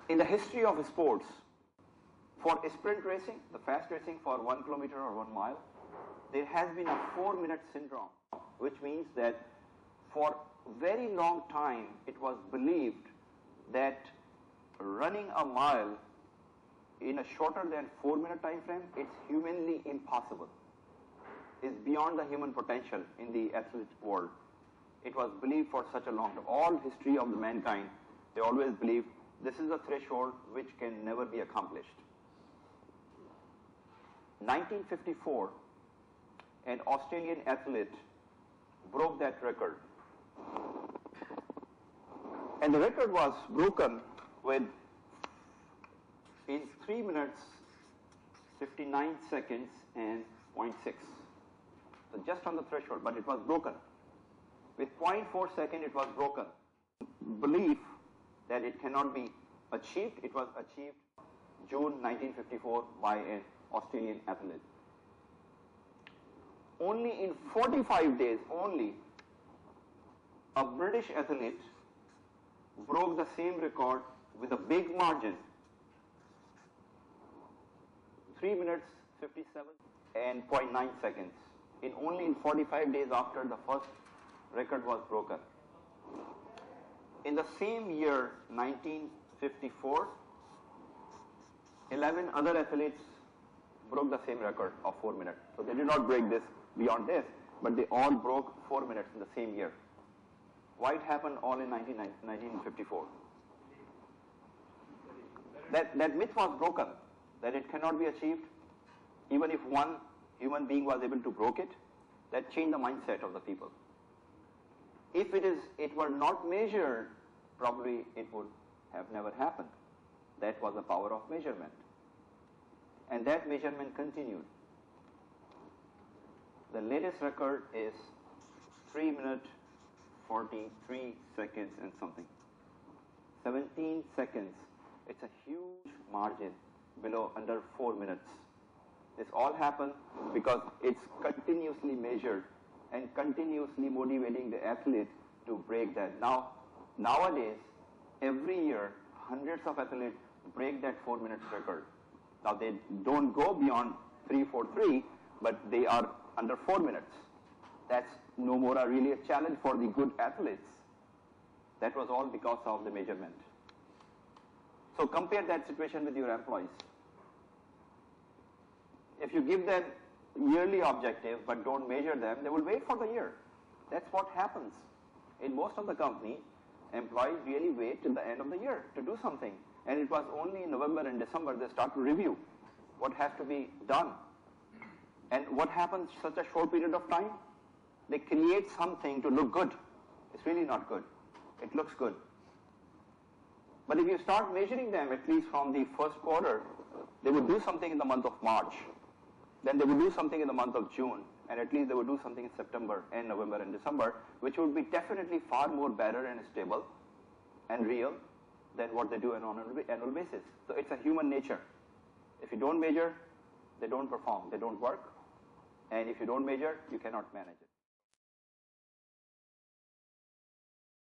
In the history of sports, for sprint racing, the fast racing for 1 kilometer or 1 mile, there has been a 4-minute syndrome, which means that for very long time it was believed that running a mile in a shorter than 4-minute time frame, it's humanly impossible. It's beyond the human potential in the athletic world. It was believed for such a long time. All history of the mankind, they always believed this is a threshold which can never be accomplished. 1954, an Australian athlete broke that record. And the record was broken in 3 minutes, 59 seconds and 0.6. So just on the threshold, but it was broken. With 0.4 second, it was broken. Belief that it cannot be achieved, it was achieved June 1954 by an Australian athlete. Only in 45 days, a British athlete broke the same record with a big margin. 3 minutes, 57 and 0.9 seconds. Only in 45 days after the first record was broken. In the same year, 1954, 11 other athletes broke the same record of 4 minutes. So they did not break this beyond this, but they all broke 4 minutes in the same year. Why it happened all in 1954? That myth was broken, that it cannot be achieved. Even if one human being was able to break it, that changed the mindset of the people. If it were not measured, probably it would have never happened. That was the power of measurement. And that measurement continued. The latest record is 3 minutes, 43 seconds and something. 17 seconds. It's a huge margin below under 4 minutes. This all happened because it's continuously measured and continuously motivating the athlete to break that. Nowadays, every year, hundreds of athletes break that 4 minutes record. Now they don't go beyond 3:43, but they are under 4 minutes. That's no more really a challenge for the good athletes. That was all because of the measurement. So compare that situation with your employees. If you give them yearly objective but don't measure them, they will wait for the year. That's what happens. In most of the company, employees really wait till the end of the year to do something. And it was only in November and December they start to review what has to be done. And what happens such a short period of time? They create something to look good. It's really not good. It looks good. But if you start measuring them, at least from the first quarter, they would do something in the month of March. Then they would do something in the month of June. And at least they would do something in September and November and December, which would be definitely far more better and stable and real than what they do on an annual basis. So it's a human nature. If you don't measure, they don't perform, they don't work. And if you don't measure, you cannot manage it.